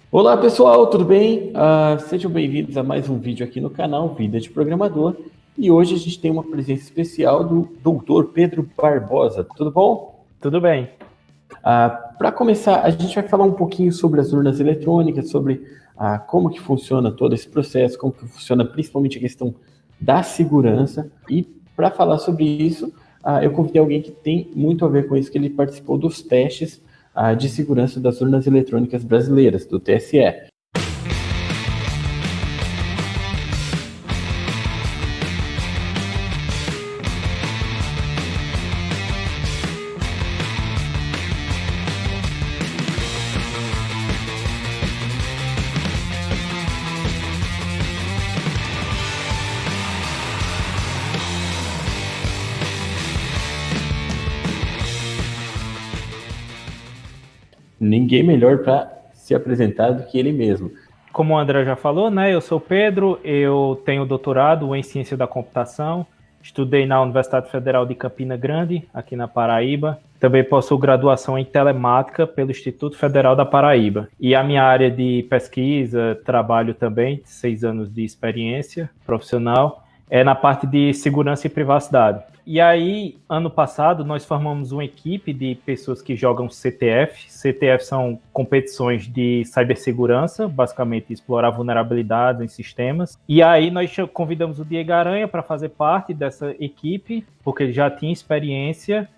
Olá pessoal, tudo bem? Sejam bem-vindos a mais um vídeo aqui no canal Vida de Programador. E hoje a gente tem uma presença especial do Dr. Pedro Barbosa. Tudo bom? Tudo bem. Para começar, a gente vai falar um pouquinho sobre as urnas eletrônicas, sobre como que funciona todo esse processo, como que funciona principalmente a questão da segurança. E para falar sobre isso, eu convidei alguém que tem muito a ver com isso, que ele participou dos testes de segurança das urnas eletrônicas brasileiras, do TSE. Ninguém melhor para se apresentar do que ele mesmo. Como o André já falou, né? Eu sou o Pedro, eu tenho doutorado em Ciência da Computação, estudei na Universidade Federal de Campina Grande, aqui na Paraíba. Também possuo graduação em Telemática pelo Instituto Federal da Paraíba. E a minha área de pesquisa, trabalho também, 6 anos de experiência profissional, é na parte de segurança e privacidade. E aí, ano passado, nós formamos uma equipe de pessoas que jogam CTF. CTF são competições de cibersegurança, basicamente explorar vulnerabilidades em sistemas. E aí nós convidamos o Diego Aranha para fazer parte dessa equipe, porque ele já tinha experiência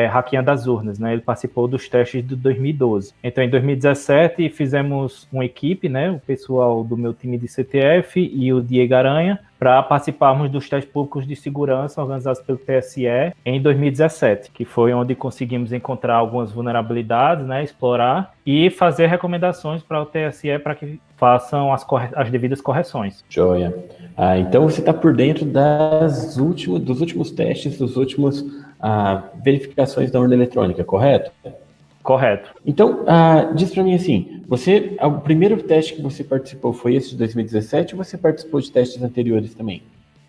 hackeando as urnas, né? Ele participou dos testes de 2012. Então, em 2017, fizemos uma equipe, né? O pessoal do meu time de CTF e o Diego Aranha, para participarmos dos testes públicos de segurança organizados pelo TSE em 2017, que foi onde conseguimos encontrar algumas vulnerabilidades, né? Explorar e fazer recomendações para o TSE para que façam as devidas correções. Joia. Então você está por dentro dos últimos testes, dos últimos verificações da urna eletrônica, correto? Correto. Então, diz para mim assim, o primeiro teste que você participou foi esse de 2017 ou você participou de testes anteriores também?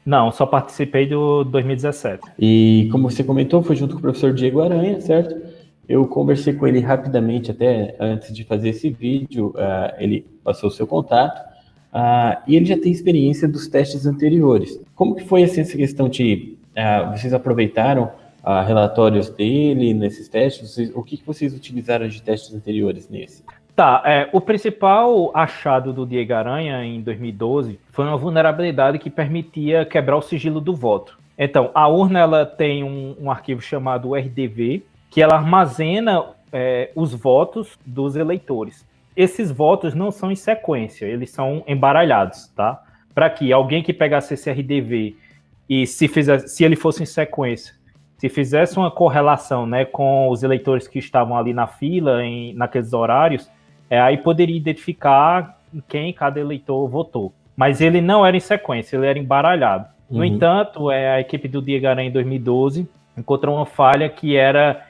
Não, só participei do 2017. E como você comentou, foi junto com o professor Diego Aranha, certo? Eu conversei com ele rapidamente até antes de fazer esse vídeo, ele passou o seu contato, e ele já tem experiência dos testes anteriores. Como que foi assim, essa questão de vocês aproveitaram relatórios dele nesses testes? O que vocês utilizaram de testes anteriores nesse? Tá, o principal achado do Diego Aranha em 2012 foi uma vulnerabilidade que permitia quebrar o sigilo do voto. Então, a urna ela tem um arquivo chamado RDV, que ela armazena os votos dos eleitores. Esses votos não são em sequência, eles são embaralhados, tá? Para que alguém que pegasse esse RDV e se ele fosse em sequência, se fizesse uma correlação, né, com os eleitores que estavam ali na fila, naqueles horários, aí poderia identificar em quem cada eleitor votou. Mas ele não era em sequência, ele era embaralhado. No entanto, a equipe do Diego Aranha em 2012 encontrou uma falha que era,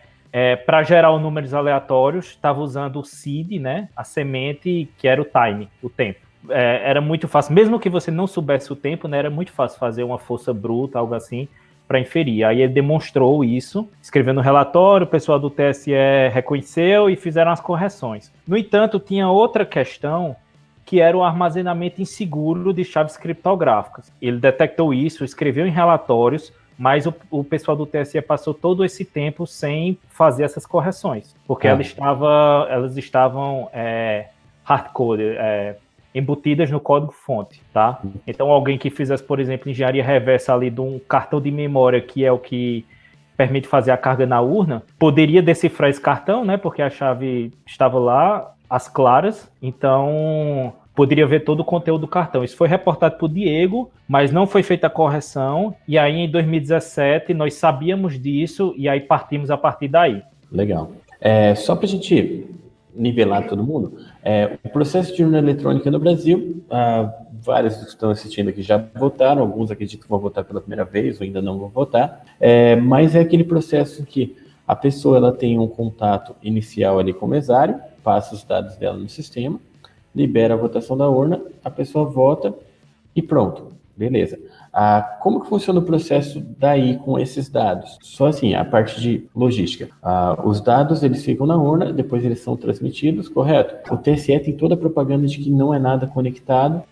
para gerar os números aleatórios, estava usando o seed, né, a semente, que era o time, o tempo. Era muito fácil, mesmo que você não soubesse o tempo, né, era muito fácil fazer uma força bruta, algo assim, para inferir. Aí ele demonstrou isso, escreveu no relatório, o pessoal do TSE reconheceu e fizeram as correções. No entanto, tinha outra questão, que era o armazenamento inseguro de chaves criptográficas. Ele detectou isso, escreveu em relatórios, mas o pessoal do TSE passou todo esse tempo sem fazer essas correções, porque elas estavam hardcoded, embutidas no código-fonte, tá? Então, alguém que fizesse, por exemplo, engenharia reversa ali de um cartão de memória, que é o que permite fazer a carga na urna, poderia decifrar esse cartão, né? Porque a chave estava lá, às claras, então poderia ver todo o conteúdo do cartão. Isso foi reportado por Diego, mas não foi feita a correção, e aí em 2017 nós sabíamos disso, e aí partimos a partir daí. Legal. Só para a gente nivelar todo mundo, o processo de urna eletrônica no Brasil, vários que estão assistindo aqui já votaram, alguns acreditam que vão votar pela primeira vez ou ainda não vão votar, mas é aquele processo que a pessoa ela tem um contato inicial ali com o mesário, passa os dados dela no sistema, libera a votação da urna, a pessoa vota e pronto. Beleza. Como que funciona o processo daí com esses dados? Só assim, a parte de logística. Os dados, eles ficam na urna, depois eles são transmitidos, correto? O TSE tem toda a propaganda de que não é nada conectado.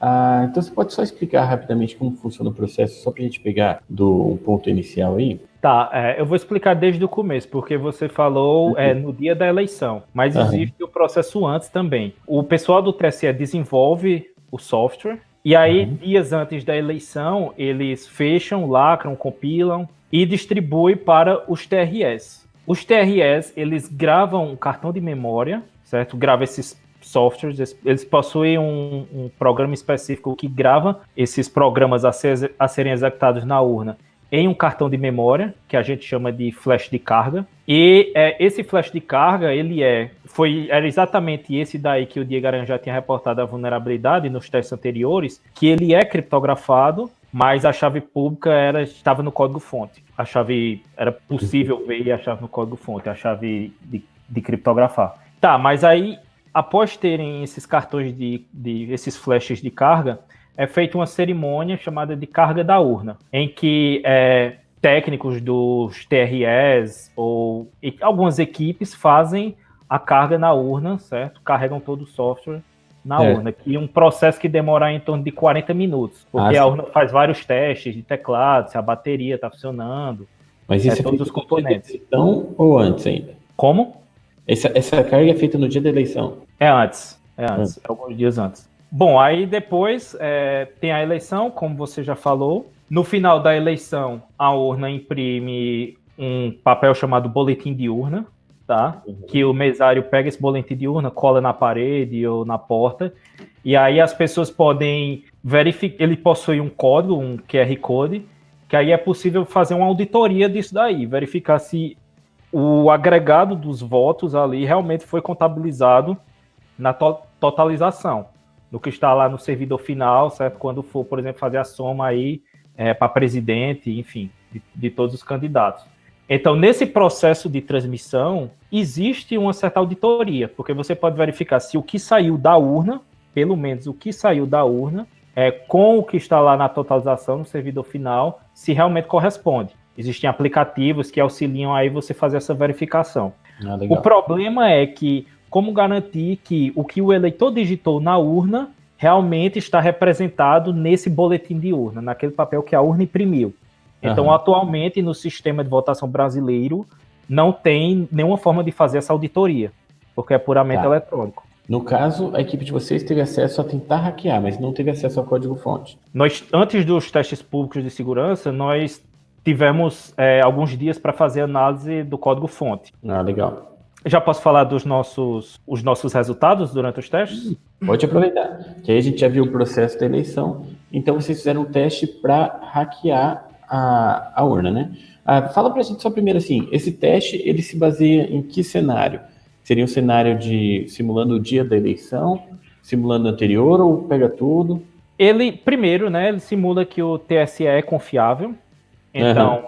Então você pode só explicar rapidamente como funciona o processo, só para a gente pegar do ponto inicial aí? Tá, eu vou explicar desde o começo, porque você falou no dia da eleição, mas existe o processo antes também. O pessoal do TSE desenvolve o software, e aí, dias antes da eleição, eles fecham, lacram, compilam e distribuem para os TRS. Os TRS, eles gravam um cartão de memória, certo? Grava esses softwares, eles possuem um programa específico que grava esses programas a serem executados na urna em um cartão de memória, que a gente chama de flash de carga. E esse flash de carga, era exatamente esse daí que o Diego Aranha já tinha reportado a vulnerabilidade nos testes anteriores, que ele é criptografado, mas a chave pública estava no código-fonte. Era possível ver a chave no código-fonte, a chave de criptografar. Tá, mas aí, após terem esses cartões esses flashes de carga, é feita uma cerimônia chamada de carga da urna, em que técnicos dos TREs ou algumas equipes fazem a carga na urna, certo? Carregam todo o software na urna, que é um processo que demora em torno de 40 minutos, porque a urna faz vários testes de teclado, se a bateria está funcionando, mas isso todos os componentes. Então, ou antes ainda? Como? Essa carga é feita no dia da eleição? É antes, alguns dias antes. Bom, aí depois tem a eleição, como você já falou. No final da eleição, a urna imprime um papel chamado boletim de urna, tá? Que o mesário pega esse boletim de urna, cola na parede ou na porta, e aí as pessoas podem verificar. Ele possui um código, um QR Code, que aí é possível fazer uma auditoria disso daí, verificar se o agregado dos votos ali realmente foi contabilizado na totalização, do que está lá no servidor final, certo? Quando for, por exemplo, fazer a soma aí para presidente, enfim, de todos os candidatos. Então, nesse processo de transmissão, existe uma certa auditoria, porque você pode verificar se o que saiu da urna, pelo menos o que saiu da urna, com o que está lá na totalização, no servidor final, se realmente corresponde. Existem aplicativos que auxiliam aí você fazer essa verificação. O problema é que como garantir que o que o eleitor digitou na urna realmente está representado nesse boletim de urna, naquele papel que a urna imprimiu. Então, atualmente, no sistema de votação brasileiro, não tem nenhuma forma de fazer essa auditoria, porque é puramente eletrônico. No caso, a equipe de vocês teve acesso a tentar hackear, mas não teve acesso ao código-fonte. Antes dos testes públicos de segurança, nós tivemos alguns dias para fazer análise do código-fonte. Legal. Já posso falar dos nossos resultados durante os testes? Pode aproveitar, que aí a gente já viu o processo da eleição, então vocês fizeram um teste para hackear a urna, né? Fala pra gente só primeiro assim, esse teste, ele se baseia em que cenário? Seria um cenário simulando o dia da eleição, simulando o anterior, ou pega tudo? Primeiro, né, ele simula que o TSE é confiável, então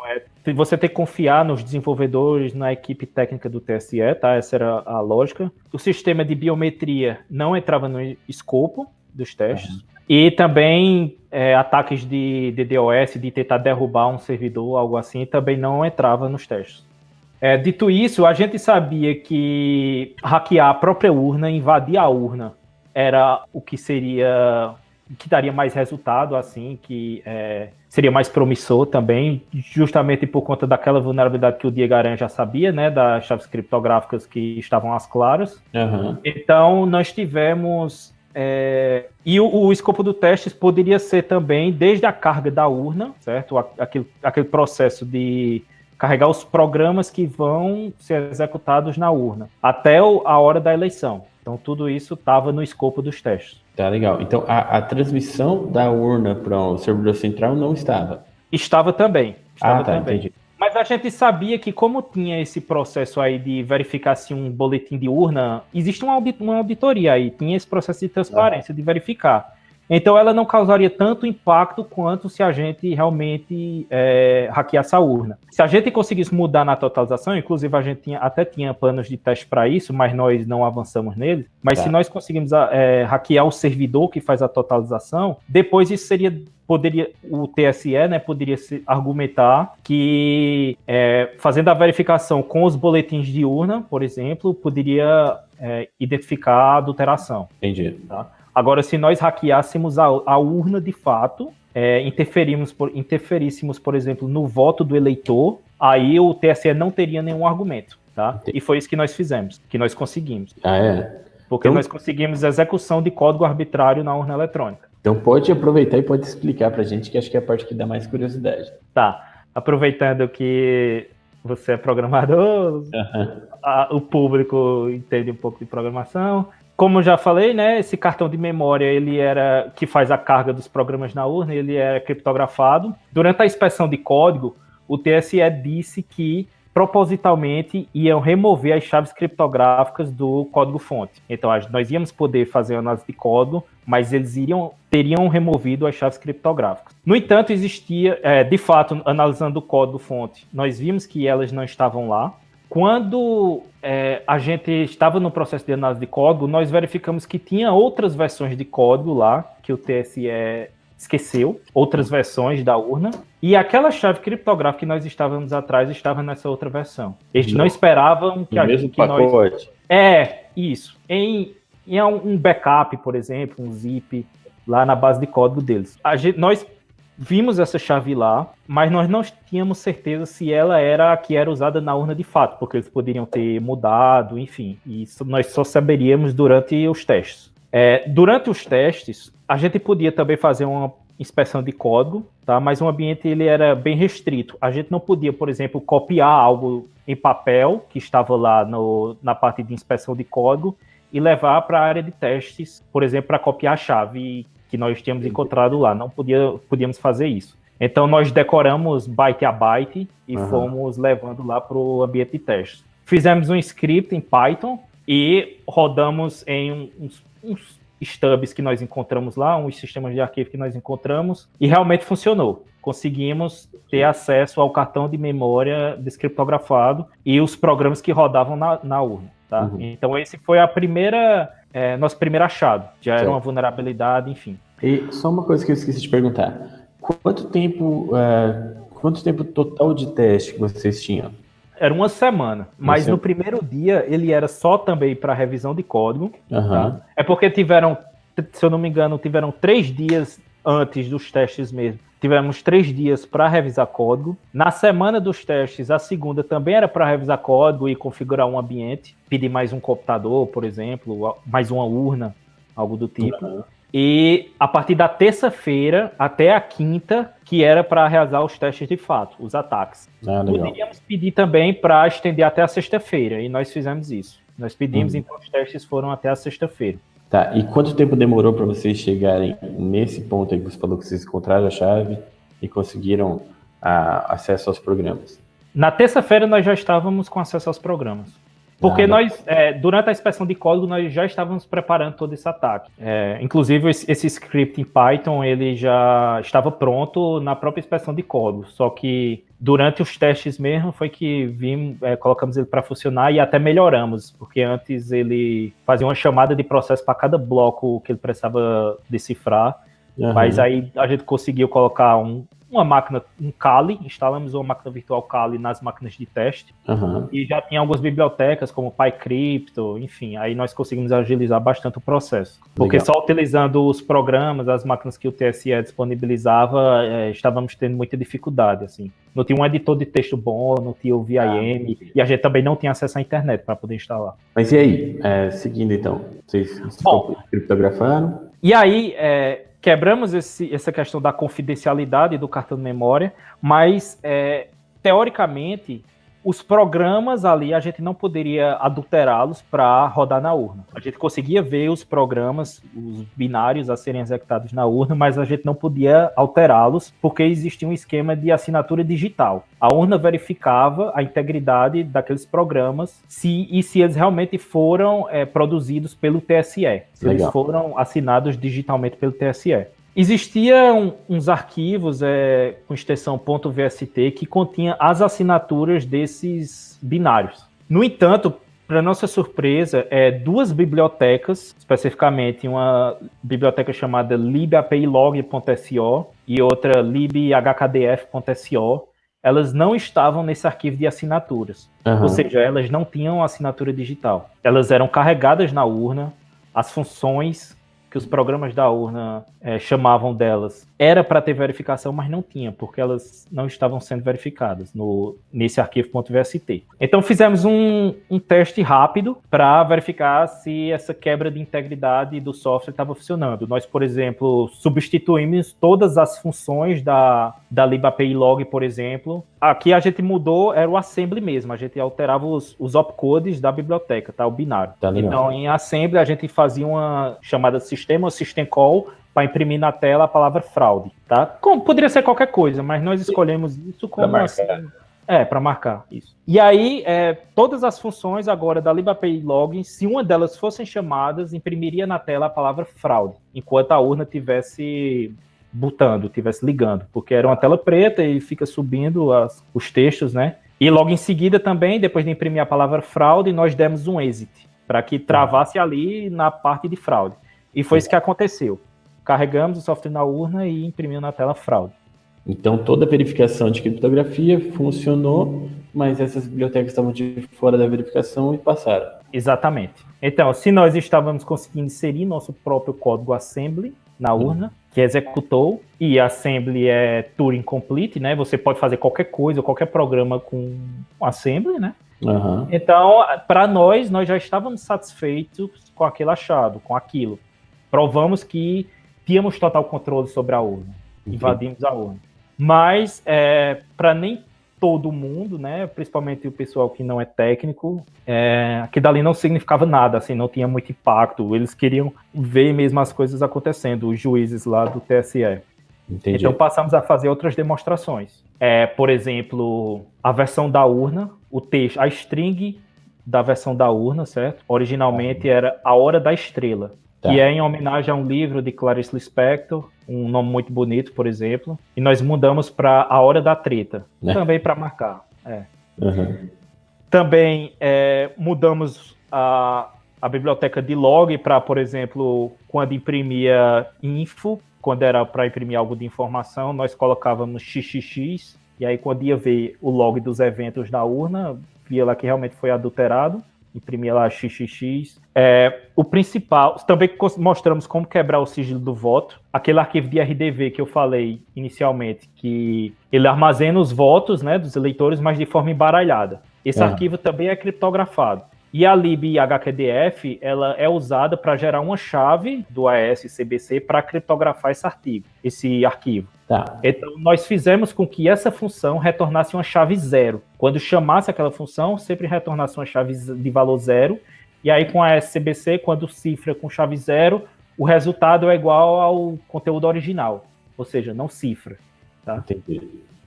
você tem que confiar nos desenvolvedores, na equipe técnica do TSE, tá? Essa era a lógica. O sistema de biometria não entrava no escopo dos testes. E também ataques de DDoS, de tentar derrubar um servidor, algo assim, também não entrava nos testes. Dito isso, a gente sabia que hackear a própria urna, invadir a urna, era o que daria mais resultado, assim, que seria mais promissor também, justamente por conta daquela vulnerabilidade que o Diego Aranha já sabia, né, das chaves criptográficas que estavam às claras. Então, nós tivemos... e o escopo do teste poderia ser também desde a carga da urna, certo? Aquele processo de carregar os programas que vão ser executados na urna, até a hora da eleição. Então, tudo isso estava no escopo dos testes. Tá, legal. Então, a transmissão da urna para o servidor central não estava? Estava também. Entendi. Mas a gente sabia que, como tinha esse processo aí de verificar se um boletim de urna... Existe uma auditoria aí, tinha esse processo de transparência, de verificar. Então ela não causaria tanto impacto quanto se a gente realmente hackeasse a urna. Se a gente conseguisse mudar na totalização, inclusive a gente até tinha planos de teste para isso, mas nós não avançamos nele, mas se nós conseguimos hackear o servidor que faz a totalização, depois isso o TSE, né, poderia argumentar que fazendo a verificação com os boletins de urna, por exemplo, poderia identificar a adulteração. Entendi. Tá? Agora, se nós hackeássemos a urna de fato, interferíssemos, por exemplo, no voto do eleitor, aí o TSE não teria nenhum argumento. Tá? Entendi. E foi isso que nós fizemos, que nós conseguimos. Porque então, nós conseguimos execução de código arbitrário na urna eletrônica. Então pode aproveitar e pode explicar pra gente, que acho que é a parte que dá mais curiosidade. Tá. Aproveitando que você é programador, o público entende um pouco de programação. Como eu já falei, né, esse cartão de memória, que faz a carga dos programas na urna, ele é criptografado. Durante a inspeção de código, o TSE disse que propositalmente iam remover as chaves criptográficas do código-fonte. Então, nós íamos poder fazer análise de código, mas eles teriam removido as chaves criptográficas. No entanto, existia, de fato, analisando o código-fonte, nós vimos que elas não estavam lá. Quando a gente estava no processo de análise de código, nós verificamos que tinha outras versões de código lá, que o TSE esqueceu, outras versões da urna, e aquela chave criptográfica que nós estávamos atrás estava nessa outra versão. Eles não esperavam que mesmo pacote. Isso. Em um backup, por exemplo, um zip, lá na base de código deles. Nós vimos essa chave lá, mas nós não tínhamos certeza se ela era a que era usada na urna de fato, porque eles poderiam ter mudado, enfim. E isso nós só saberíamos durante os testes. Durante os testes, a gente podia também fazer uma inspeção de código, tá? Mas o ambiente ele era bem restrito. A gente não podia, por exemplo, copiar algo em papel que estava lá na parte de inspeção de código e levar para a área de testes, por exemplo, para copiar a chave que nós tínhamos encontrado lá. Não podíamos fazer isso. Então, nós decoramos byte a byte e fomos levando lá para o ambiente de testes. Fizemos um script em Python e rodamos em uns stubs que nós encontramos lá, uns sistemas de arquivo que nós encontramos, e realmente funcionou. Conseguimos ter acesso ao cartão de memória descriptografado e os programas que rodavam na urna. Tá? Então, esse foi nosso primeiro achado. Já era uma vulnerabilidade, enfim. E só uma coisa que eu esqueci de perguntar. Quanto tempo total de teste que vocês tinham? Era uma semana, mas no primeiro dia ele era só também para revisão de código. Tá? É porque se eu não me engano, tiveram 3 dias antes dos testes mesmo. Tivemos 3 dias para revisar código. Na semana dos testes, a segunda também era para revisar código e configurar um ambiente. Pedir mais um computador, por exemplo, mais uma urna, algo do tipo. E a partir da terça-feira até a quinta, que era para realizar os testes de fato, os ataques. Poderíamos pedir também para estender até a sexta-feira, e nós fizemos isso. Nós pedimos, então os testes foram até a sexta-feira. Tá, e quanto tempo demorou para vocês chegarem nesse ponto aí que você falou que vocês encontraram a chave e conseguiram acesso aos programas? Na terça-feira nós já estávamos com acesso aos programas. Porque nós, durante a inspeção de código, nós já estávamos preparando todo esse ataque. Inclusive, esse script em Python, ele já estava pronto na própria inspeção de código. Só que durante os testes mesmo, foi que colocamos ele para funcionar e até melhoramos. Porque antes ele fazia uma chamada de processo para cada bloco que ele precisava decifrar. Mas aí a gente conseguiu colocar uma máquina, um Kali, instalamos uma máquina virtual Kali nas máquinas de teste, e já tinha algumas bibliotecas como PyCrypto, enfim, aí nós conseguimos agilizar bastante o processo. Porque só utilizando os programas, as máquinas que o TSE disponibilizava, estávamos tendo muita dificuldade, assim. Não tinha um editor de texto bom, não tinha o VIM, e a gente também não tinha acesso à internet para poder instalar. Mas e aí, seguindo então, vocês criptografaram? E aí, quebramos essa questão da confidencialidade do cartão de memória, mas, teoricamente, os programas ali, a gente não poderia adulterá-los para rodar na urna. A gente conseguia ver os programas, os binários a serem executados na urna, mas a gente não podia alterá-los, porque existia um esquema de assinatura digital. A urna verificava a integridade daqueles programas se eles realmente foram produzidos pelo TSE, se eles foram assinados digitalmente pelo TSE. Existiam uns arquivos com extensão .vst que continha as assinaturas desses binários. No entanto, para nossa surpresa, duas bibliotecas, especificamente uma biblioteca chamada libaplog.so e outra libhkdf.so, elas não estavam nesse arquivo de assinaturas. Uhum. Ou seja, elas não tinham assinatura digital. Elas eram carregadas na urna, as funções que os programas da urna chamavam delas era para ter verificação, mas não tinha, porque elas não estavam sendo verificadas nesse arquivo.vst. Então fizemos um teste rápido para verificar se essa quebra de integridade do software estava funcionando. Nós, por exemplo, substituímos todas as funções da libaplog, por exemplo. Aqui a gente mudou, era o assembly mesmo, a gente alterava os opcodes da biblioteca, tá? O binário. Tá, então, em assembly, a gente fazia uma chamada sistema, system call, para imprimir na tela a palavra fraude, tá? Poderia ser qualquer coisa, mas nós escolhemos isso como assim... para marcar isso. E aí, todas as funções agora da libaplog, se uma delas fossem chamadas, imprimiria na tela a palavra fraude, enquanto a urna tivesse estivesse ligando, porque era uma tela preta e fica subindo os textos, né? E logo em seguida também, depois de imprimir a palavra fraude, nós demos um exit, para que travasse ali na parte de fraude. E foi isso que aconteceu. Carregamos o software na urna e imprimimos na tela fraude. Então, toda a verificação de criptografia funcionou, mas essas bibliotecas estavam de fora da verificação e passaram. Exatamente. Então, se nós estávamos conseguindo inserir nosso próprio código assembly na urna, que executou, e assembly é Turing Complete, né? Você pode fazer qualquer coisa, qualquer programa com assembly, né? Uhum. Então, para nós já estávamos satisfeitos com aquele achado, com aquilo. Provamos que tínhamos total controle sobre a urna. Invadimos a urna. Mas, para nem todo mundo, né, principalmente o pessoal que não é técnico, que dali não significava nada, assim, não tinha muito impacto. Eles queriam ver mesmo as coisas acontecendo, os juízes lá do TSE. Entendi. Então passamos a fazer outras demonstrações. Por exemplo, a versão da urna, o texto, a string da versão da urna, certo? Originalmente era A Hora da Estrela, que é em homenagem a um livro de Clarice Lispector, um nome muito bonito, por exemplo, e nós mudamos para A Hora da Treta, também para marcar. Uhum. Também mudamos a biblioteca de log para, por exemplo, quando imprimia info, quando era para imprimir algo de informação, nós colocávamos XXX, e aí quando ia ver o log dos eventos da urna, via lá que realmente foi adulterado, imprimia lá XXX. O principal, também mostramos como quebrar o sigilo do voto. Aquele arquivo de RDV que eu falei inicialmente, que ele armazena os votos, né, dos eleitores, mas de forma embaralhada. Esse arquivo também é criptografado. E a libhkdf, ela é usada para gerar uma chave do AES-CBC para criptografar esse arquivo. Tá. Então, nós fizemos com que essa função retornasse uma chave 0. Quando chamasse aquela função, sempre retornasse uma chave de valor 0. E aí, com a AES-CBC, quando cifra com chave 0, o resultado é igual ao conteúdo original. Ou seja, não cifra. Tá? Entendi.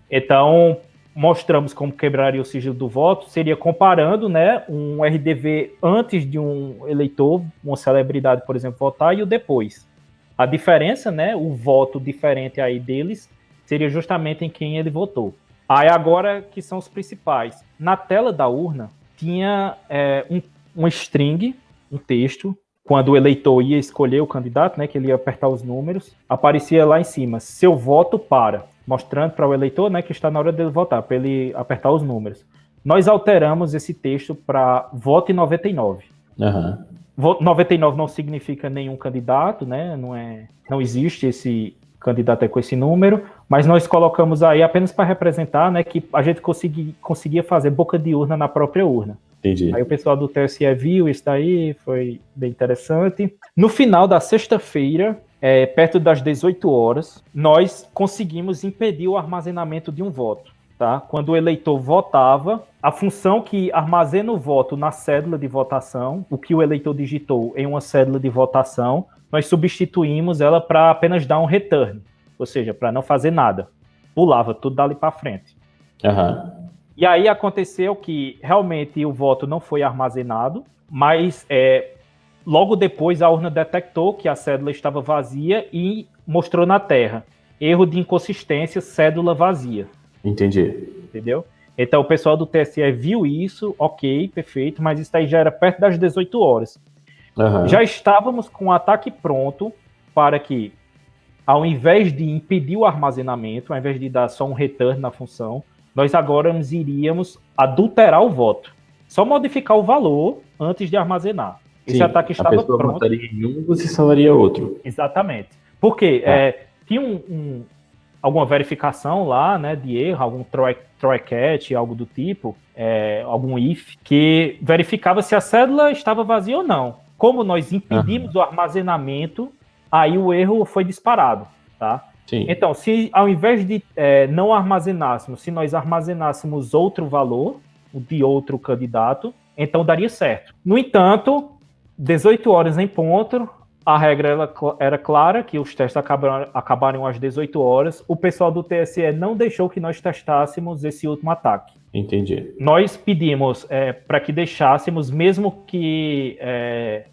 Então, mostramos como quebraria o sigilo do voto, seria comparando, né, um RDV antes de um eleitor, uma celebridade, por exemplo, votar, e o depois. A diferença, né, o voto diferente aí deles, seria justamente em quem ele votou. Aí agora, que são os principais. Na tela da urna, tinha um string, um texto, quando o eleitor ia escolher o candidato, né, que ele ia apertar os números, aparecia lá em cima, seu voto para, mostrando para o eleitor, né, que está na hora dele votar, para ele apertar os números. Nós alteramos esse texto para voto em 99. Uhum. Voto 99 não significa nenhum candidato, né, não existe esse candidato com esse número, mas nós colocamos aí apenas para representar, né, que a gente conseguia fazer boca de urna na própria urna. Entendi. Aí o pessoal do TSE viu isso daí, foi bem interessante. No final da sexta-feira, perto das 18 horas, nós conseguimos impedir o armazenamento de um voto. tá? Quando o eleitor votava, a função que armazena o voto na cédula de votação, o que o eleitor digitou em uma cédula de votação, nós substituímos ela para apenas dar um return, ou seja, para não fazer nada. Pulava tudo dali para frente. Aham. E aí aconteceu que realmente o voto não foi armazenado, mas logo depois a urna detectou que a cédula estava vazia e mostrou na terra. Erro de inconsistência, cédula vazia. Entendi. Entendeu? Então o pessoal do TSE viu isso, ok, perfeito, mas isso aí já era perto das 18 horas. Aham. Já estávamos com o ataque pronto para que, ao invés de impedir o armazenamento, ao invés de dar só um return na função, nós agora iríamos adulterar o voto. Só modificar o valor antes de armazenar. Esse Sim, ataque estava a pessoa pronto. votaria em um, você salvaria outro. Exatamente. Porque tinha alguma verificação lá, né, de erro, algum try catch, algo do tipo, algum if, que verificava se a cédula estava vazia ou não. Como nós impedimos o armazenamento, aí o erro foi disparado, tá? Sim. Então, se ao invés de não armazenássemos, se nós armazenássemos outro valor, o de outro candidato, então daria certo. No entanto, 18 horas em ponto, a regra era clara, que os testes acabaram às 18 horas. O pessoal do TSE não deixou que nós testássemos esse último ataque. Entendi. Nós pedimos para que deixássemos, mesmo que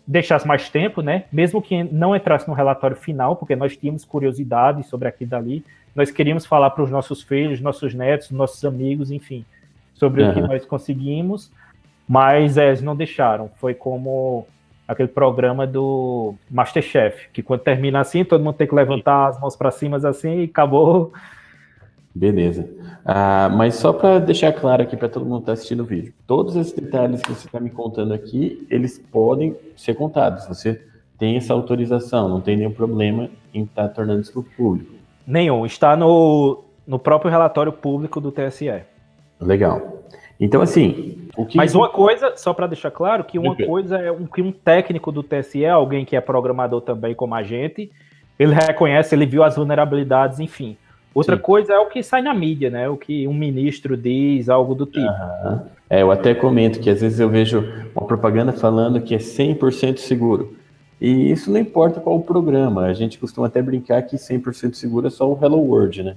deixasse mais tempo, né? Mesmo que não entrasse no relatório final, porque nós tínhamos curiosidade sobre aquilo dali. Nós queríamos falar para os nossos filhos, nossos netos, nossos amigos, enfim, sobre o que nós conseguimos, mas eles não deixaram. Foi como aquele programa do MasterChef, que quando termina assim, todo mundo tem que levantar as mãos para cima assim e acabou. Beleza. Mas só para deixar claro aqui para todo mundo que está assistindo o vídeo, todos esses detalhes que você está me contando aqui, eles podem ser contados. Você tem essa autorização, não tem nenhum problema em estar tornando isso público. Nenhum. Está no próprio relatório público do TSE. Legal. Então, assim... Mas uma coisa, só para deixar claro, que uma coisa é que um técnico do TSE, alguém que é programador também como a gente, ele reconhece, ele viu as vulnerabilidades, enfim. Outra coisa é o que sai na mídia, né? O que um ministro diz, algo do tipo. Eu até comento que às vezes eu vejo uma propaganda falando que é 100% seguro. E isso não importa qual o programa. A gente costuma até brincar que 100% seguro é só o Hello World, né?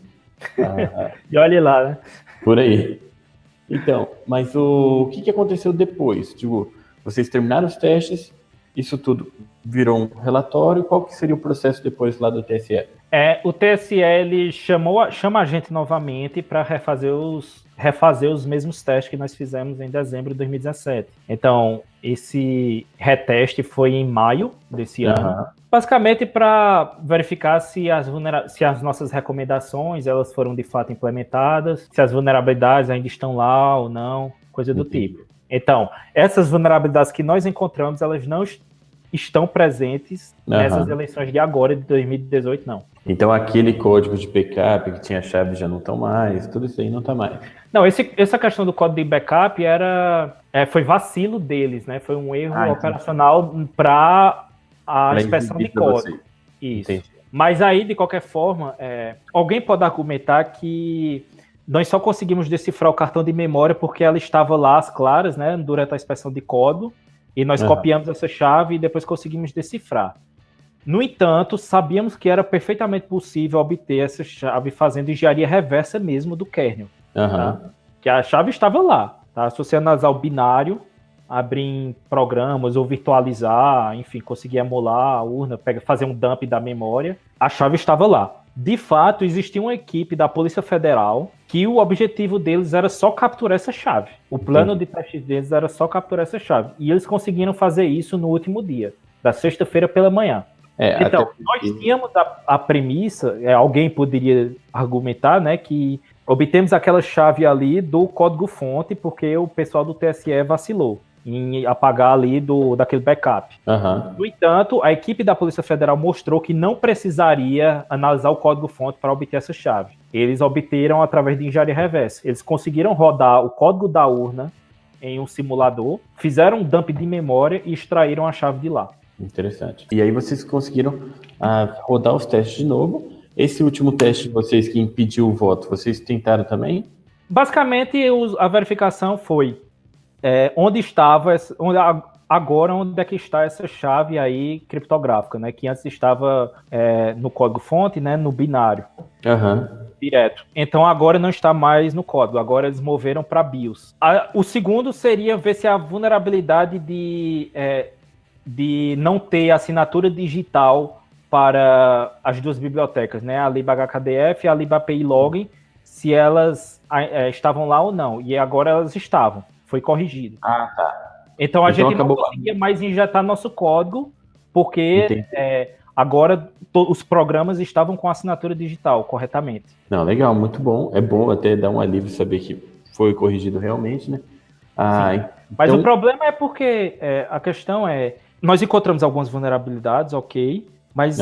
E olhe lá, né? Por aí. Então, mas o que aconteceu depois? Tipo, vocês terminaram os testes, isso tudo virou um relatório, qual que seria o processo depois lá do TSE? O TSE ele chama a gente novamente para refazer os mesmos testes que nós fizemos em dezembro de 2017. Então, esse reteste foi em maio desse ano, basicamente para verificar se as nossas recomendações elas foram de fato implementadas, se as vulnerabilidades ainda estão lá ou não, coisa do tipo. Então, essas vulnerabilidades que nós encontramos, elas não estão presentes nessas eleições de agora, de 2018, não. Então, aquele código de backup que tinha chave já não estão mais, tudo isso aí não está mais. Não, essa questão do código de backup foi vacilo deles, né? Foi um erro operacional para a inspeção de código. Isso. Entendi. Mas aí, de qualquer forma, alguém pode argumentar que nós só conseguimos decifrar o cartão de memória porque ela estava lá às claras, né? Durante a inspeção de código, e nós copiamos essa chave e depois conseguimos decifrar. No entanto, sabíamos que era perfeitamente possível obter essa chave fazendo engenharia reversa mesmo do kernel. Tá? Que a chave estava lá, tá? Se você analisar o binário, abrir em programas ou virtualizar, enfim, conseguir emular a urna, fazer um dump da memória, a chave estava lá. De fato, existia uma equipe da Polícia Federal que o objetivo deles era só capturar essa chave. O plano de teste deles era só capturar essa chave. E eles conseguiram fazer isso no último dia, da sexta-feira pela manhã. Então, nós tínhamos a premissa, alguém poderia argumentar, né, que obtemos aquela chave ali do código-fonte porque o pessoal do TSE vacilou em apagar ali daquele backup. No entanto, a equipe da Polícia Federal mostrou que não precisaria analisar o código-fonte para obter essa chave. Eles obteram através de engenharia reversa. Eles conseguiram rodar o código da urna em um simulador, fizeram um dump de memória e extraíram a chave de lá. Interessante. E aí vocês conseguiram rodar os testes de novo. Esse último teste de vocês que impediu o voto, vocês tentaram também? Basicamente, a verificação foi onde estava, agora onde é que está essa chave aí criptográfica, né? Que antes estava no código-fonte, né? No binário. Direto. Então agora não está mais no código, agora eles moveram para BIOS. O segundo seria ver se a vulnerabilidade de não ter assinatura digital para as duas bibliotecas, né? A libHKDF e a libAPI Login, se elas estavam lá ou não. E agora elas estavam. Foi corrigido. Tá. Então a gente não conseguia mais injetar nosso código, porque agora os programas estavam com assinatura digital corretamente. Não, legal, muito bom. É bom até dar um alívio saber que foi corrigido realmente, né? Então... Mas o problema é porque a questão nós encontramos algumas vulnerabilidades, ok, mas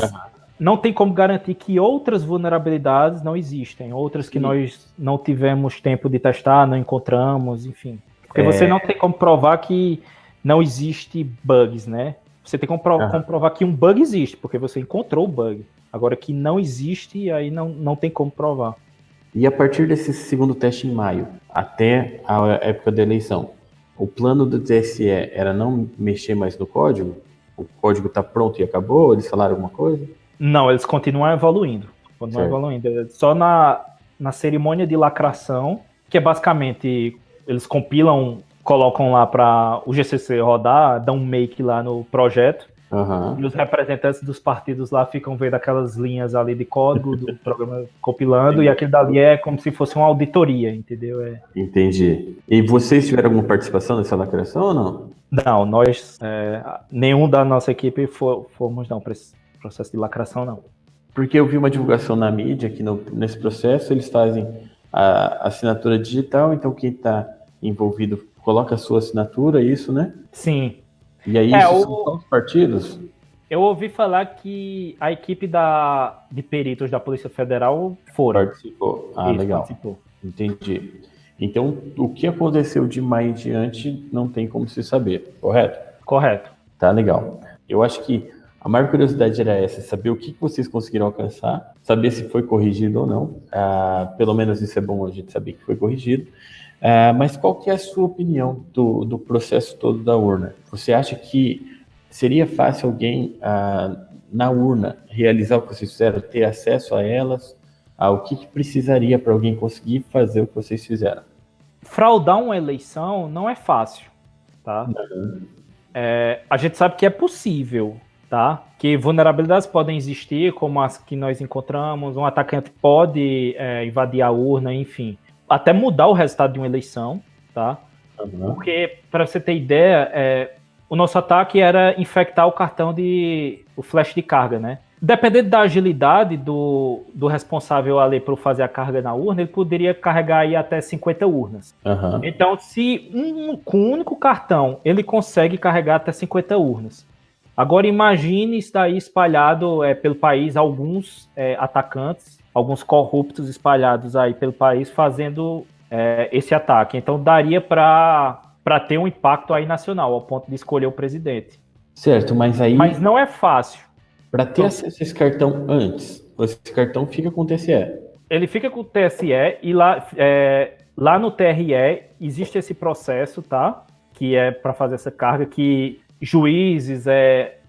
não tem como garantir que outras vulnerabilidades não existem, outras que nós não tivemos tempo de testar, não encontramos, enfim. Porque você não tem como provar que não existe bugs, né? Você tem como comprovar que um bug existe, porque você encontrou o bug. Agora que não existe, aí não tem como provar. E a partir desse segundo teste em maio, até a época da eleição, o plano do TSE era não mexer mais no código? O código está pronto e acabou? Eles falaram alguma coisa? Não, eles continuam evoluindo. Só na cerimônia de lacração, que é basicamente... Eles compilam, colocam lá para o GCC rodar, dão um make lá no projeto, e os representantes dos partidos lá ficam vendo aquelas linhas ali de código do programa compilando, e aquele dali é como se fosse uma auditoria, entendeu? Entendi. E vocês tiveram alguma participação nessa lacração ou não? Não, nós, nenhum da nossa equipe fomos não para esse processo de lacração, não. Porque eu vi uma divulgação na mídia que nesse processo eles fazem a assinatura digital, então quem está envolvido coloca a sua assinatura, isso, né? Sim. E aí isso são os partidos? Eu ouvi falar que a equipe de peritos da Polícia Federal participou. Legal. Participou. Entendi. Então, o que aconteceu de maio em diante não tem como se saber, correto? Correto. Tá, legal. Eu acho que a maior curiosidade era essa, saber o que vocês conseguiram alcançar, saber se foi corrigido ou não. Pelo menos isso é bom a gente saber que foi corrigido. Mas qual que é a sua opinião do processo todo da urna? Você acha que seria fácil alguém na urna realizar o que vocês fizeram, ter acesso a elas? O que precisaria para alguém conseguir fazer o que vocês fizeram? Fraudar uma eleição não é fácil, tá? A gente sabe que é possível, tá? Que vulnerabilidades podem existir, como as que nós encontramos, um atacante pode invadir a urna, enfim. Até mudar o resultado de uma eleição, tá? Porque, para você ter ideia, o nosso ataque era infectar o cartão o flash de carga, né? Dependendo da agilidade do responsável ali por fazer a carga na urna, ele poderia carregar aí até 50 urnas. Então, se com um único cartão ele consegue carregar até 50 urnas. Agora imagine isso daí espalhado pelo país, alguns atacantes, alguns corruptos espalhados aí pelo país fazendo esse ataque. Então daria para ter um impacto aí nacional, ao ponto de escolher o presidente. Certo, mas aí... Mas não é fácil. Para ter acesso a esse cartão antes, esse cartão fica com o TSE. Ele fica com o TSE e lá no TRE existe esse processo, tá? Que é para fazer essa carga, que juízes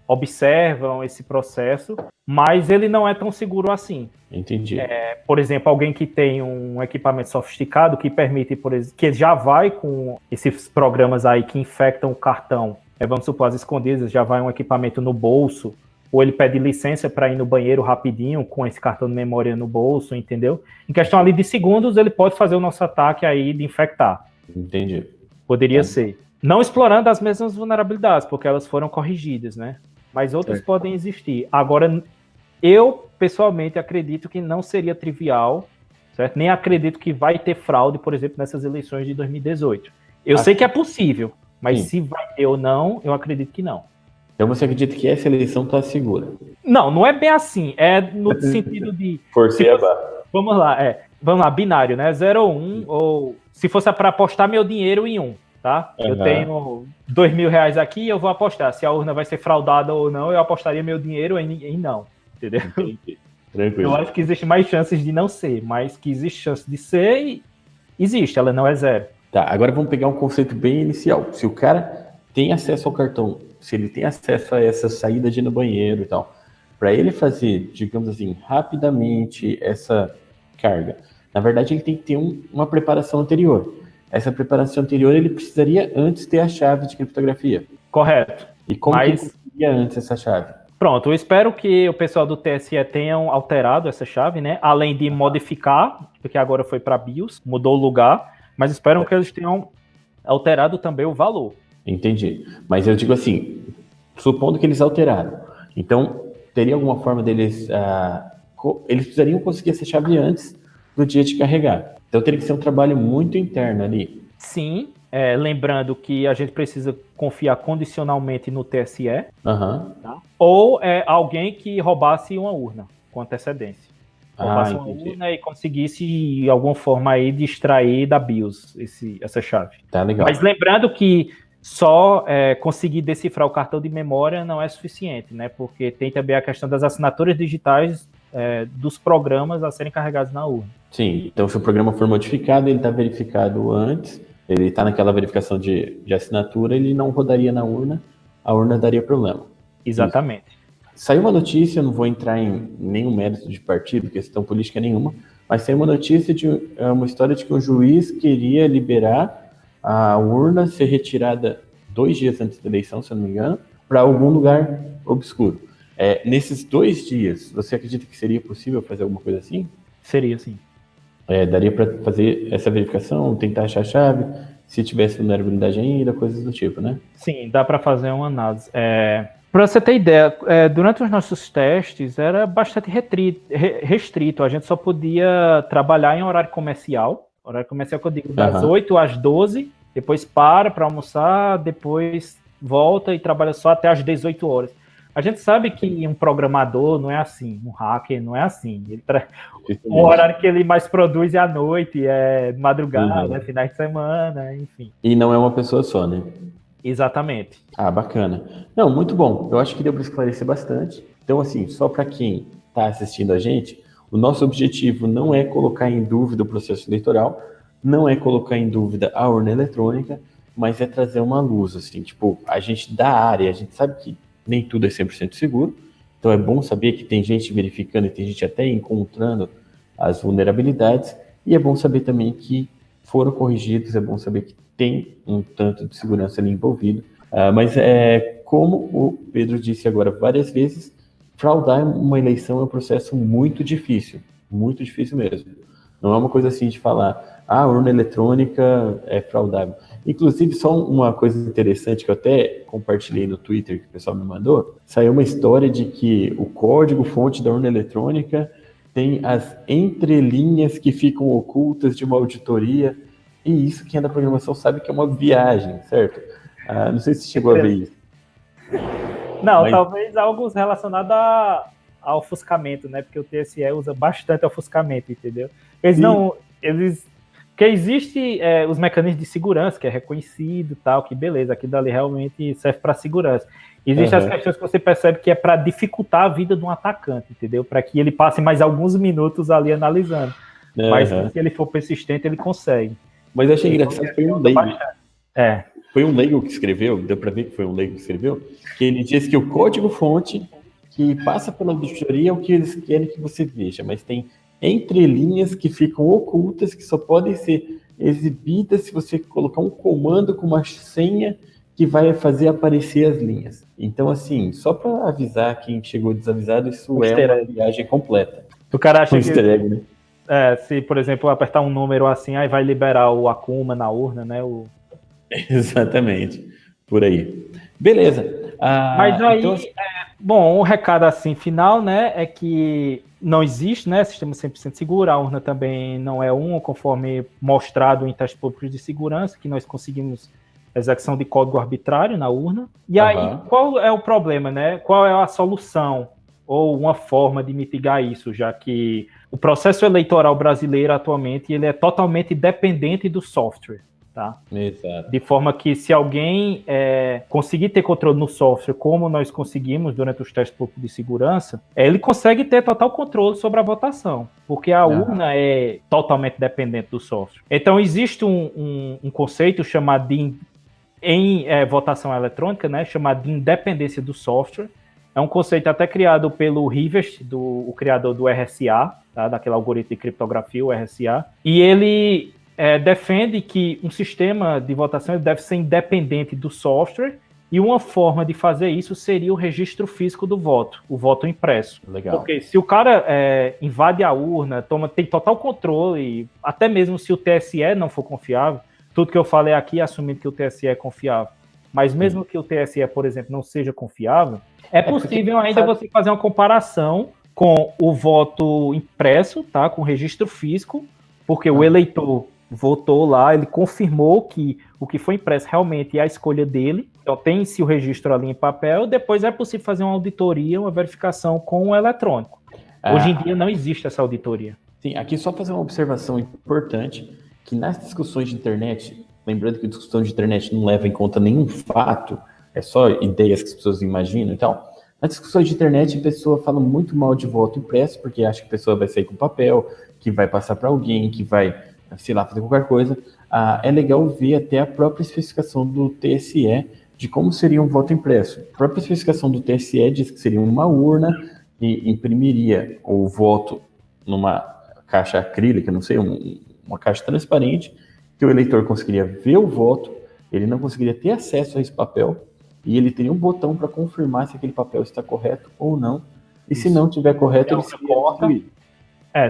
observam esse processo, mas ele não é tão seguro assim. Entendi. Por exemplo, alguém que tem um equipamento sofisticado que permite, por exemplo, que já vai com esses programas aí que infectam o cartão, vamos supor, as escondidas, já vai um equipamento no bolso, ou ele pede licença para ir no banheiro rapidinho com esse cartão de memória no bolso, entendeu? Em questão ali de segundos, ele pode fazer o nosso ataque aí de infectar. Entendi. Poderia ser. Não explorando as mesmas vulnerabilidades, porque elas foram corrigidas, né? Mas outras podem existir. Agora, eu, pessoalmente, acredito que não seria trivial, certo? Nem acredito que vai ter fraude, por exemplo, nessas eleições de 2018. Eu sei que é possível, mas se vai ter ou não, eu acredito que não. Então você acredita que essa eleição está segura? Não é bem assim. É no sentido de... Forcei a barra. Vamos lá, binário, né? 0 ou 1, ou se fosse para apostar meu dinheiro em 1, tá? Eu tenho R$2.000 aqui e eu vou apostar. Se a urna vai ser fraudada ou não, eu apostaria meu dinheiro em não, entendeu? Tranquilo. Eu acho que existe mais chances de não ser, mas que existe chance de ser Existe, ela não é zero. Tá, agora vamos pegar um conceito bem inicial. Se o cara tem acesso ao cartão, se ele tem acesso a essa saída de ir no banheiro e tal, para ele fazer, digamos assim, rapidamente essa carga, na verdade ele tem que ter uma preparação anterior. Essa preparação anterior ele precisaria antes ter a chave de criptografia. Correto. E como que ele conseguiria antes essa chave? Pronto, eu espero que o pessoal do TSE tenham alterado essa chave, né? Além de modificar, porque agora foi para BIOS, mudou o lugar, mas espero que eles tenham alterado também o valor. Entendi. Mas eu digo assim, supondo que eles alteraram, então teria alguma forma deles... eles precisariam conseguir essa chave antes do dia de carregar. Então teria que ser um trabalho muito interno ali. Sim, lembrando que a gente precisa confiar condicionalmente no TSE, tá? Ou alguém que roubasse uma urna com antecedência. Roubasse uma urna e conseguisse, de alguma forma, aí, distrair da BIOS essa chave. Tá legal. Mas lembrando que só conseguir decifrar o cartão de memória não é suficiente, né? Porque tem também a questão das assinaturas digitais dos programas a serem carregados na urna. Sim, então se o programa for modificado, ele está verificado antes, ele está naquela verificação de assinatura, ele não rodaria na urna, a urna daria problema. Exatamente. Isso. Saiu uma notícia, eu não vou entrar em nenhum mérito de partido, questão política nenhuma, mas saiu uma notícia de uma história de que um juiz queria liberar a urna ser retirada 2 dias antes da eleição, se eu não me engano, para algum lugar obscuro. Nesses 2 dias, você acredita que seria possível fazer alguma coisa assim? Seria, sim. Daria para fazer essa verificação, tentar achar a chave, se tivesse vulnerabilidade ainda, coisas do tipo, né? Sim, dá para fazer uma análise. Para você ter ideia, durante os nossos testes era bastante restrito, a gente só podia trabalhar em horário comercial que eu digo das 8 às 12, depois para almoçar, depois volta e trabalha só até às 18 horas. A gente sabe que um programador não é assim, um hacker não é assim. O horário que ele mais produz é à noite, madrugada, finais de semana, enfim. E não é uma pessoa só, né? Exatamente. Bacana. Não, muito bom. Eu acho que deu para esclarecer bastante. Então, assim, só para quem está assistindo a gente, o nosso objetivo não é colocar em dúvida o processo eleitoral, não é colocar em dúvida a urna eletrônica, mas é trazer uma luz, assim, tipo, a gente da área, a gente sabe que nem tudo é 100% seguro, então é bom saber que tem gente verificando e tem gente até encontrando as vulnerabilidades, e é bom saber também que foram corrigidos, é bom saber que tem um tanto de segurança ali envolvido, mas como o Pedro disse agora várias vezes, fraudar uma eleição é um processo muito difícil mesmo. Não é uma coisa assim de falar, a urna eletrônica é fraudável. Inclusive, só uma coisa interessante que eu até compartilhei no Twitter, que o pessoal me mandou, saiu uma história de que o código-fonte da urna eletrônica tem as entrelinhas que ficam ocultas de uma auditoria, e isso quem é da programação sabe que é uma viagem, certo? Não sei se chegou a ver isso. Não, mas talvez algo relacionado ao ofuscamento, né? Porque o TSE usa bastante ofuscamento, entendeu? Porque existe os mecanismos de segurança, que é reconhecido, tal, que beleza, aquilo ali realmente serve para segurança. Existem as questões que você percebe que é para dificultar a vida de um atacante, entendeu? Para que ele passe mais alguns minutos ali analisando. Mas se ele for persistente, ele consegue. Mas eu achei engraçado que foi um leigo. Foi um leigo que escreveu, deu para ver que foi um leigo que escreveu, que ele diz que o código-fonte que passa pela auditoria é o que eles querem que você veja, mas tem entrelinhas que ficam ocultas, que só podem ser exibidas se você colocar um comando com uma senha que vai fazer aparecer as linhas. Então, assim, só para avisar quem chegou desavisado, isso é uma viagem completa. O cara acha easter egg, né? Se, por exemplo, apertar um número assim, aí vai liberar o Akuma na urna, né? Exatamente, por aí. Beleza. Mas aí, então, bom, um recado assim final, né, é que não existe, né, sistema 100% seguro, a urna também não é conforme mostrado em testes públicos de segurança, que nós conseguimos execução de código arbitrário na urna. E aí, qual é o problema, né? Qual é a solução ou uma forma de mitigar isso, já que o processo eleitoral brasileiro atualmente ele é totalmente dependente do software. Tá? tá? Exato. De forma que se alguém conseguir ter controle no software, como nós conseguimos durante os testes de segurança, ele consegue ter total controle sobre a votação, porque a urna é totalmente dependente do software. Então existe um conceito chamado de votação eletrônica, né, chamado de independência do software. É um conceito até criado pelo Rivest, o criador do RSA, tá, daquele algoritmo de criptografia, o RSA, e ele defende que um sistema de votação deve ser independente do software, e uma forma de fazer isso seria o registro físico do voto, o voto impresso. Legal. Porque se o cara invade a urna, tem total controle, até mesmo se o TSE não for confiável, tudo que eu falei aqui é assumindo que o TSE é confiável, mas mesmo que o TSE, por exemplo, não seja confiável, é possível ainda você fazer uma comparação com o voto impresso, tá, com o registro físico, porque o eleitor votou lá, ele confirmou que o que foi impresso realmente é a escolha dele, então tem-se o registro ali em papel, depois é possível fazer uma auditoria, uma verificação com o eletrônico. Hoje em dia não existe essa auditoria. Sim, aqui só fazer uma observação importante, que nas discussões de internet, lembrando que a discussão de internet não leva em conta nenhum fato, é só ideias que as pessoas imaginam, então, nas discussões de internet a pessoa fala muito mal de voto impresso, porque acha que a pessoa vai sair com papel, que vai passar para alguém, que vai, sei lá, fazer qualquer coisa. É legal ver até a própria especificação do TSE de como seria um voto impresso. A própria especificação do TSE diz que seria uma urna e imprimiria o voto numa caixa acrílica, não sei, uma caixa transparente, que o eleitor conseguiria ver o voto, ele não conseguiria ter acesso a esse papel, e ele teria um botão para confirmar se aquele papel está correto ou não, e se não tiver correto, ele seria destruído.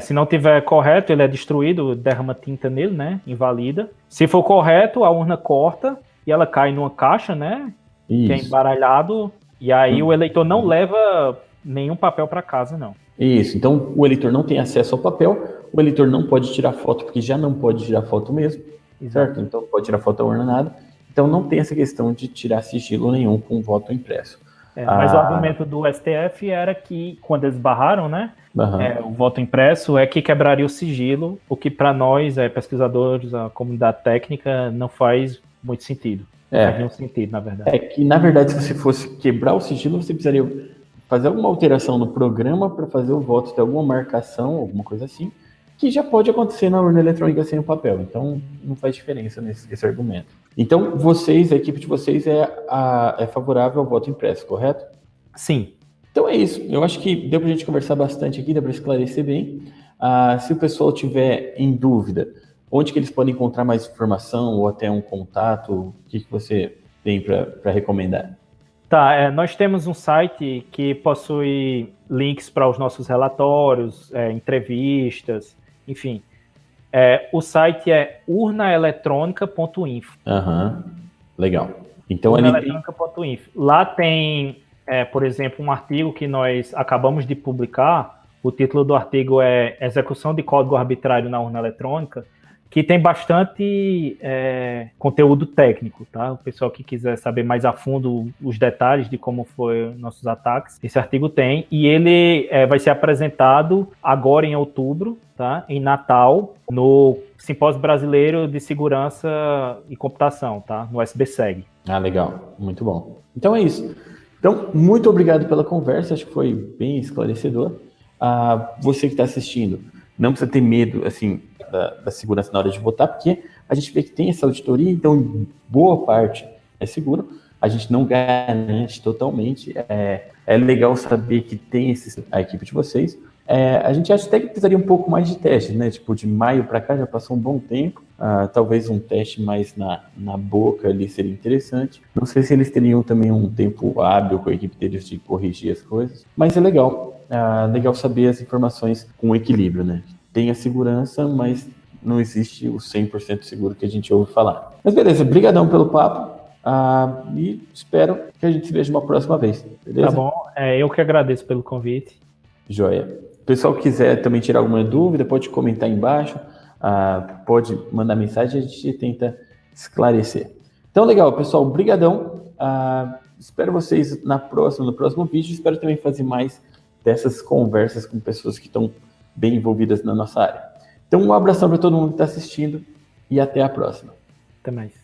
Se não tiver correto, ele é destruído, derrama tinta nele, né, invalida. Se for correto, a urna corta e ela cai numa caixa, né, que é embaralhado, e aí o eleitor não leva nenhum papel para casa, não. Isso, então o eleitor não tem acesso ao papel, o eleitor não pode tirar foto, porque já não pode tirar foto mesmo, certo? Então não pode tirar foto da urna, nada. Então não tem essa questão de tirar sigilo nenhum com o voto impresso. Mas o argumento do STF era que, quando eles barraram, né, o voto impresso é que quebraria o sigilo, o que para nós, pesquisadores, a comunidade técnica, não faz muito sentido. Não faz nenhum sentido, na verdade. É que, na verdade, se você fosse quebrar o sigilo, você precisaria fazer alguma alteração no programa para fazer o voto ter alguma marcação, alguma coisa assim, que já pode acontecer na urna eletrônica sem o papel. Então, não faz diferença nesse argumento. Então, vocês, a equipe de vocês é favorável ao voto impresso, correto? Sim. Então é isso. Eu acho que deu para a gente conversar bastante aqui, deu para esclarecer bem. Se o pessoal tiver em dúvida, onde que eles podem encontrar mais informação ou até um contato, o que você tem para recomendar? Nós temos um site que possui links para os nossos relatórios, entrevistas, enfim. O site é urnaeletronica.info. Legal. Então urnaeletronica.info. Lá tem, por exemplo, um artigo que nós acabamos de publicar. O título do artigo é Execução de Código Arbitrário na Urna Eletrônica, que tem bastante conteúdo técnico, tá? O pessoal que quiser saber mais a fundo os detalhes de como foram nossos ataques, esse artigo tem, e ele vai ser apresentado agora em outubro, tá? Em Natal, no Simpósio Brasileiro de Segurança e Computação, tá? No SBSEG. Legal, muito bom. Então é isso. Então, muito obrigado pela conversa, acho que foi bem esclarecedor. Você que está assistindo, não precisa ter medo, assim, da segurança na hora de votar, porque a gente vê que tem essa auditoria, então boa parte é seguro, a gente não garante totalmente, é legal saber que tem a equipe de vocês. A gente acha até que precisaria um pouco mais de testes, né, tipo de maio para cá já passou um bom tempo, talvez um teste mais na boca ali seria interessante, não sei se eles teriam também um tempo hábil com a equipe deles de corrigir as coisas, mas é legal saber as informações com equilíbrio, né. Tem a segurança, mas não existe o 100% seguro que a gente ouve falar. Mas beleza, brigadão pelo papo e espero que a gente se veja uma próxima vez, beleza? Tá bom, eu que agradeço pelo convite. Joia. Se o pessoal quiser também tirar alguma dúvida, pode comentar aí embaixo, pode mandar mensagem, a gente tenta esclarecer. Então, legal, pessoal, brigadão. Espero vocês no próximo vídeo, espero também fazer mais dessas conversas com pessoas que estão bem envolvidas na nossa área. Então, um abração para todo mundo que está assistindo e até a próxima. Até mais.